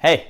Hey,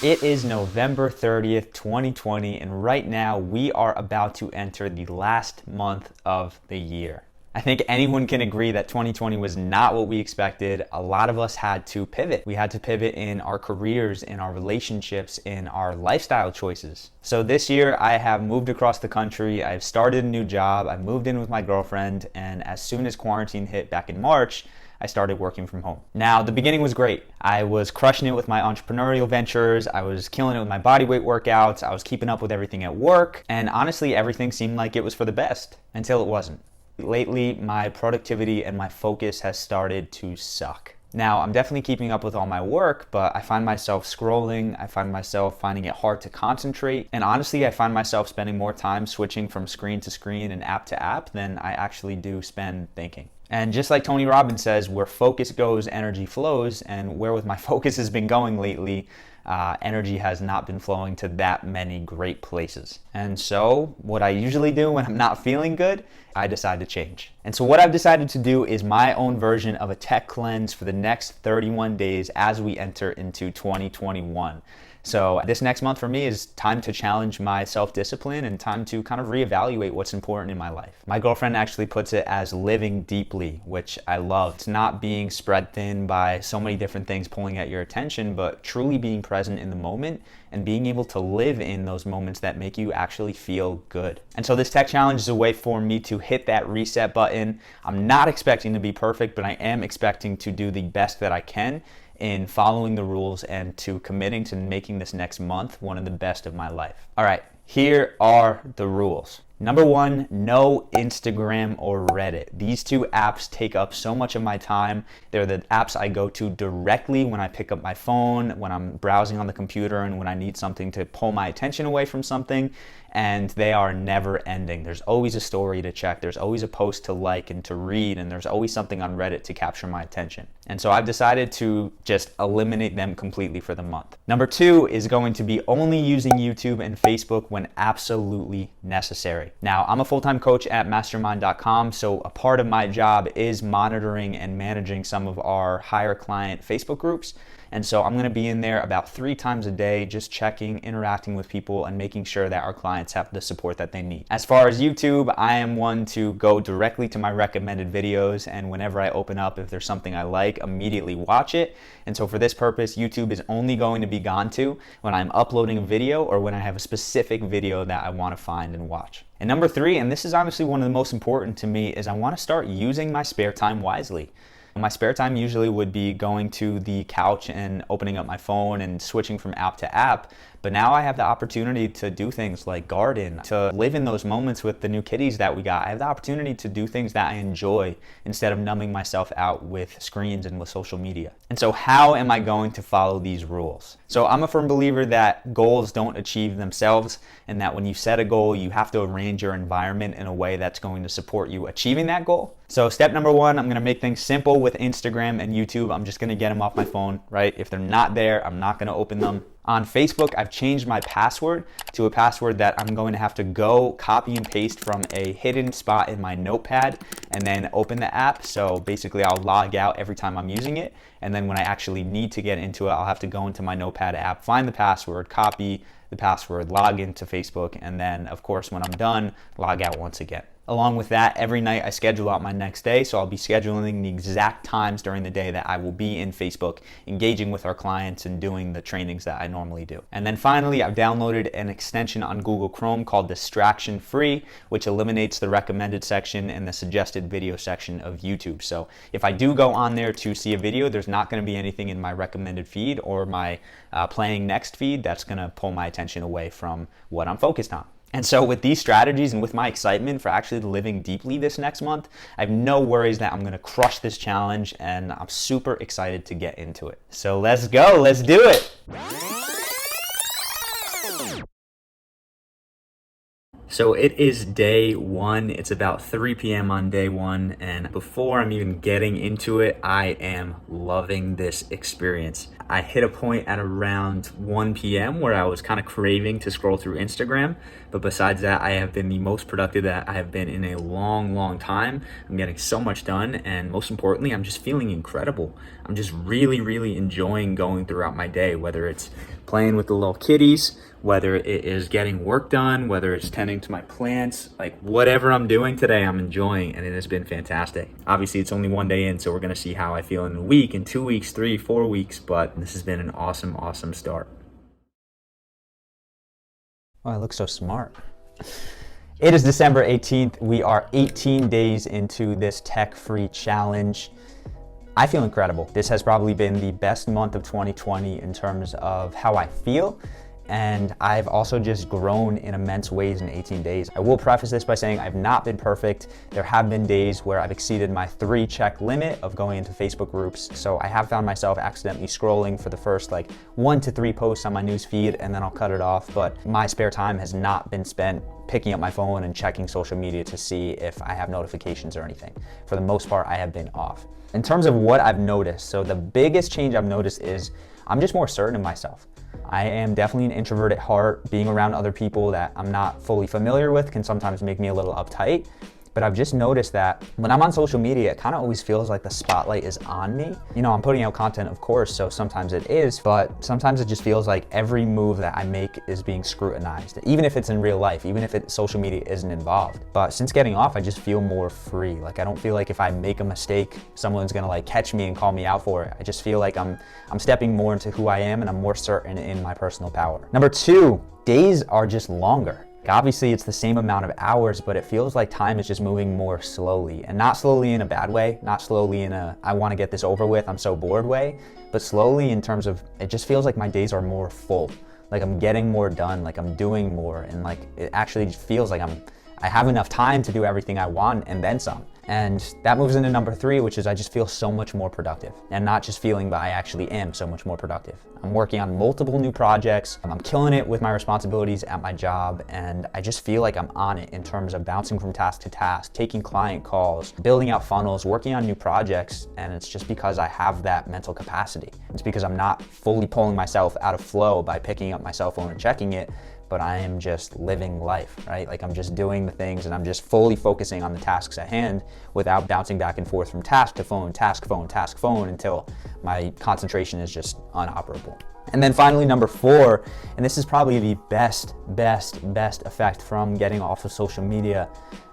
it is November 30th, 2020, and right now we are about to enter the last month of the year. I think anyone can agree that 2020 was not what we expected. A lot of us had to pivot. We had to pivot in our careers, in our relationships, in our lifestyle choices. So this year I have moved across the country. I've started a new job. I moved in with my girlfriend, and as soon as quarantine hit back in March, I started working from home. Now, the beginning was great. I was crushing it with my entrepreneurial ventures. I was killing it with my bodyweight workouts. I was keeping up with everything at work. And honestly, everything seemed like it was for the best until it wasn't. Lately, my productivity and my focus has started to suck. Now, I'm definitely keeping up with all my work, but I find myself scrolling. I find myself finding it hard to concentrate. And honestly, I find myself spending more time switching from screen to screen and app to app than I actually do spend thinking. And just like Tony Robbins says, where focus goes, energy flows. And where with my focus has been going lately, energy has not been flowing to that many great places. And so what I usually do when I'm not feeling good, I decide to change. And so what I've decided to do is my own version of a tech cleanse for the next 31 days as we enter into 2021. So this next month for me is time to challenge my self-discipline and time to kind of reevaluate what's important in my life. My girlfriend actually puts it as living deeply, which I love. It's not being spread thin by so many different things pulling at your attention, but truly being present in the moment and being able to live in those moments that make you actually feel good. And so this tech challenge is a way for me to hit that reset button. I'm not expecting to be perfect, but I am expecting to do the best that I can in following the rules and to committing to making this next month one of the best of my life. All right, here are the rules. Number one, no Instagram or Reddit. These two apps take up so much of my time. They're the apps I go to directly when I pick up my phone, when I'm browsing on the computer, and when I need something to pull my attention away from something. And they are never ending. There's always a story to check. There's always a post to like and to read. And there's always something on Reddit to capture my attention. And so I've decided to just eliminate them completely for the month. Number two is going to be only using YouTube and Facebook when absolutely necessary. Now, I'm a full-time coach at mastermind.com, so a part of my job is monitoring and managing some of our higher client Facebook groups. And so I'm going to be in there about 3 times a day, just checking, interacting with people, and making sure that our clients have the support that they need. As far as YouTube, I am one to go directly to my recommended videos, and whenever I open up, if there's something I like, immediately watch it. And so for this purpose, YouTube is only going to be gone to when I'm uploading a video or when I have a specific video that I want to find and watch. And number 3, and this is honestly one of the most important to me, is I want to start using my spare time wisely. My spare time usually would be going to the couch and opening up my phone and switching from app to app. But now I have the opportunity to do things like garden, to live in those moments with the new kitties that we got. I have the opportunity to do things that I enjoy instead of numbing myself out with screens and with social media. And so how am I going to follow these rules? So I'm a firm believer that goals don't achieve themselves, and that when you set a goal, you have to arrange your environment in a way that's going to support you achieving that goal. So step number 1, I'm going to make things simple with Instagram and YouTube. I'm just going to get them off my phone, right? If they're not there, I'm not going to open them. On Facebook, I've changed my password to a password that I'm going to have to go copy and paste from a hidden spot in my notepad and then open the app. So basically I'll log out every time I'm using it. And then when I actually need to get into it, I'll have to go into my notepad app, find the password, copy the password, log into Facebook, and then of course when I'm done, log out once again. Along with that, every night I schedule out my next day, so I'll be scheduling the exact times during the day that I will be in Facebook, engaging with our clients and doing the trainings that I normally do. And then finally, I've downloaded an extension on Google Chrome called Distraction Free, which eliminates the recommended section and the suggested video section of YouTube. So if I do go on there to see a video, there's not going to be anything in my recommended feed or my playing next feed that's going to pull my attention away from what I'm focused on. And so with these strategies and with my excitement for actually living deeply this next month, I have no worries that I'm going to crush this challenge, and I'm super excited to get into it. So let's go, let's do it. So it is day 1. It's about 3 p.m. on day 1, and before I'm even getting into it, I am loving this experience. I hit a point at around 1 p.m. where I was kind of craving to scroll through Instagram. But besides that, I have been the most productive that I have been in a long time. I'm getting so much done. And most importantly, I'm just feeling incredible. I'm just really enjoying going throughout my day, whether it's playing with the little kitties, whether it is getting work done, whether it's tending to my plants, like whatever I'm doing today, I'm enjoying, and it has been fantastic. Obviously, it's only 1 day in, so we're gonna see how I feel in a week, in 2 weeks, 3, 4 weeks, but this has been an awesome start. Oh, I look so smart. It is December 18th. We are 18 days into this tech-free challenge. I feel incredible. This has probably been the best month of 2020 in terms of how I feel. And I've also just grown in immense ways in 18 days. I will preface this by saying I've not been perfect. There have been days where I've exceeded my 3 check limit of going into Facebook groups. So I have found myself accidentally scrolling for the first 1 to 3 posts on my news feed, and then I'll cut it off. But my spare time has not been spent picking up my phone and checking social media to see if I have notifications or anything. For the most part, I have been off. In terms of what I've noticed, so the biggest change I've noticed is I'm just more certain of myself. I am definitely an introvert at heart. Being around other people that I'm not fully familiar with can sometimes make me a little uptight. But I've just noticed that when I'm on social media, it kind of always feels like the spotlight is on me. You know, I'm putting out content, of course, so sometimes it is, but sometimes it just feels like every move that I make is being scrutinized, even if it's in real life, even if social media isn't involved. But since getting off, I just feel more free. Like, I don't feel like if I make a mistake, someone's gonna catch me and call me out for it. I just feel like I'm stepping more into who I am, and I'm more certain in my personal power. Number 2, days are just longer. Obviously, it's the same amount of hours, but it feels like time is just moving more slowly, and not slowly in a bad way, not slowly in a I want to get this over with, I'm so bored way, but slowly in terms of it just feels like my days are more full. Like I'm getting more done, like I'm doing more, and it actually feels like I have enough time to do everything I want and then some. And that moves into number 3, which is I just feel so much more productive. And not just feeling, but I actually am so much more productive. I'm working on multiple new projects. I'm killing it with my responsibilities at my job. And I just feel like I'm on it in terms of bouncing from task to task, taking client calls, building out funnels, working on new projects. And it's just because I have that mental capacity. It's because I'm not fully pulling myself out of flow by picking up my cell phone and checking it, but I am just living life, right? Like I'm just doing the things and I'm just fully focusing on the tasks at hand without bouncing back and forth from task to phone, task phone until my concentration is just unoperable. And then finally, number 4, and this is probably the best effect from getting off of social media.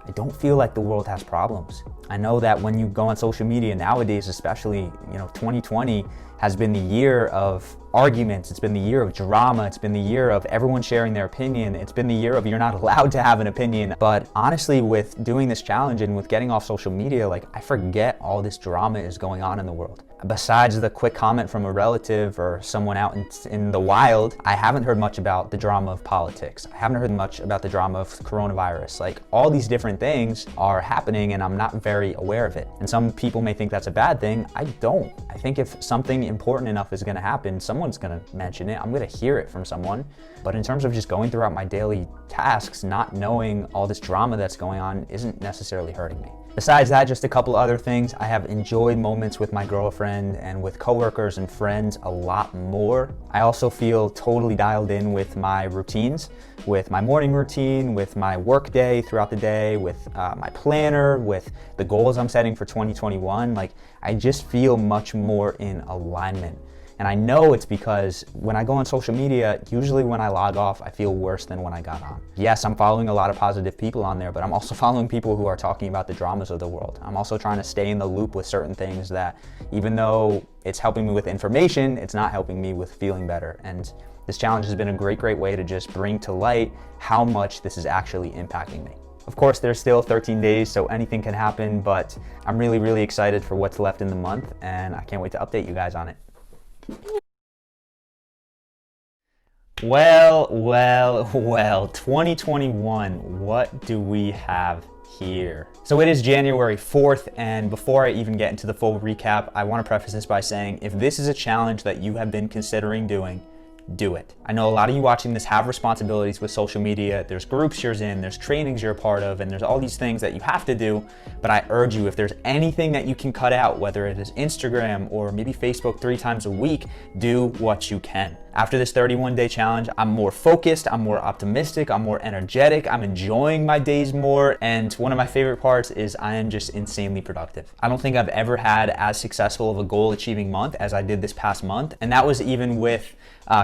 I don't feel like the world has problems. I know that when you go on social media nowadays, especially, 2020 has been the year of arguments. It's been the year of drama. It's been the year of everyone sharing their opinion. It's been the year of you're not allowed to have an opinion. But honestly, with doing this challenge and with getting off social media, I forget all this drama is going on in the world. Besides the quick comment from a relative or someone out in the wild, I haven't heard much about the drama of politics. I haven't heard much about the drama of coronavirus. All these different things are happening and I'm not very aware of it. And some people may think that's a bad thing. I don't. I think if something important enough is gonna happen, someone's gonna mention it. I'm gonna hear it from someone. But in terms of just going throughout my daily tasks, not knowing all this drama that's going on isn't necessarily hurting me. Besides that, just a couple other things. I have enjoyed moments with my girlfriend and with coworkers and friends a lot more. I also feel totally dialed in with my routines, with my morning routine, with my work day throughout the day, with my planner, with the goals I'm setting for 2021. I just feel much more in alignment. And I know it's because when I go on social media, usually when I log off, I feel worse than when I got on. Yes, I'm following a lot of positive people on there, but I'm also following people who are talking about the dramas of the world. I'm also trying to stay in the loop with certain things that, even though it's helping me with information, it's not helping me with feeling better. And this challenge has been a great way to just bring to light how much this is actually impacting me. Of course, there's still 13 days, so anything can happen, but I'm really excited for what's left in the month, and I can't wait to update you guys on it. Well, 2021, what do we have here? So it is January 4th, and before I even get into the full recap, I want to preface this by saying if this is a challenge that you have been considering doing, do it. I know a lot of you watching this have responsibilities with social media. There's groups you're in, there's trainings you're a part of, and there's all these things that you have to do. But I urge you, if there's anything that you can cut out, whether it is Instagram or maybe Facebook 3 times a week, do what you can. After this 31-day challenge, I'm more focused, I'm more optimistic, I'm more energetic, I'm enjoying my days more, and one of my favorite parts is I am just insanely productive. I don't think I've ever had as successful of a goal achieving month as I did this past month, and that was even with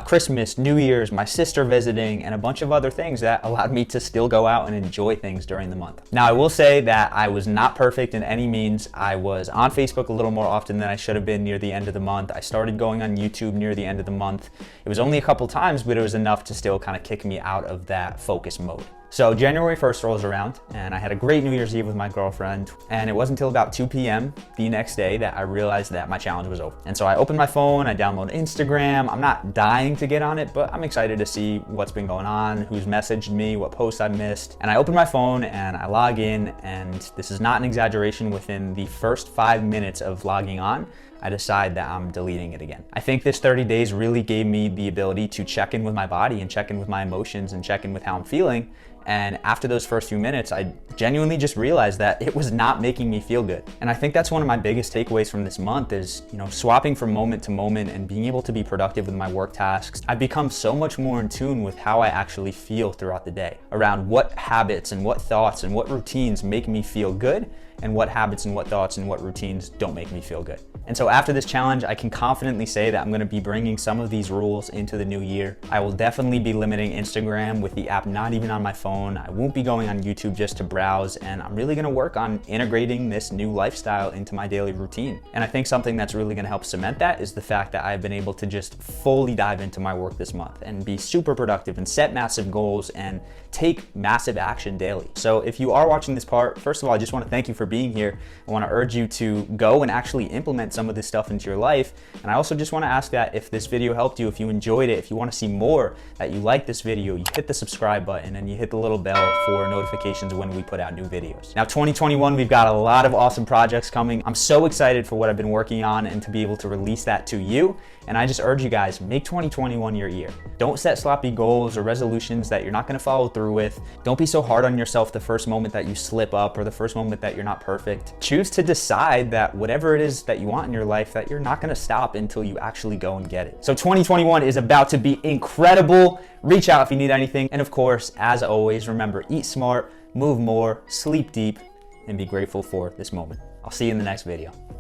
Christmas, New Year's, my sister visiting, and a bunch of other things that allowed me to still go out and enjoy things during the month. Now, I will say that I was not perfect in any means. I was on Facebook a little more often than I should have been near the end of the month. I started going on YouTube near the end of the month. It was only a couple times, but it was enough to still kind of kick me out of that focus mode. So January 1st rolls around and I had a great New Year's Eve with my girlfriend, and it wasn't until about 2 p.m. the next day that I realized that my challenge was over. And so I opened my phone, I downloaded Instagram. I'm not dying to get on it, but I'm excited to see what's been going on, who's messaged me, what posts I missed. And I opened my phone and I log in, and this is not an exaggeration, within the first 5 minutes of logging on, I decide that I'm deleting it again. I think this 30 days really gave me the ability to check in with my body and check in with my emotions and check in with how I'm feeling. And after those first few minutes, I genuinely just realized that it was not making me feel good. And I think that's one of my biggest takeaways from this month is, swapping from moment to moment and being able to be productive with my work tasks. I've become so much more in tune with how I actually feel throughout the day, around what habits and what thoughts and what routines make me feel good, and what habits and what thoughts and what routines don't make me feel good. And so after this challenge, I can confidently say that I'm gonna be bringing some of these rules into the new year. I will definitely be limiting Instagram with the app not even on my phone. I won't be going on YouTube just to browse, and I'm really gonna work on integrating this new lifestyle into my daily routine. And I think something that's really gonna help cement that is the fact that I've been able to just fully dive into my work this month and be super productive and set massive goals and take massive action daily. So if you are watching this part, first of all, I just wanna thank you for being here. I wanna urge you to go and actually implement some of this stuff into your life. And I also just wanna ask that if this video helped you, if you enjoyed it, if you wanna see more, that you like this video, you hit the subscribe button and you hit the little bell for notifications when we put out new videos. Now, 2021, we've got a lot of awesome projects coming. I'm so excited for what I've been working on and to be able to release that to you. And I just urge you guys, make 2021 your year. Don't set sloppy goals or resolutions that you're not gonna follow through with. Don't be so hard on yourself the first moment that you slip up or the first moment that you're not perfect. Choose to decide that whatever it is that you want in your life, that you're not gonna stop until you actually go and get it. So 2021 is about to be incredible. Reach out if you need anything. And of course, as always, remember, eat smart, move more, sleep deep, and be grateful for this moment. I'll see you in the next video.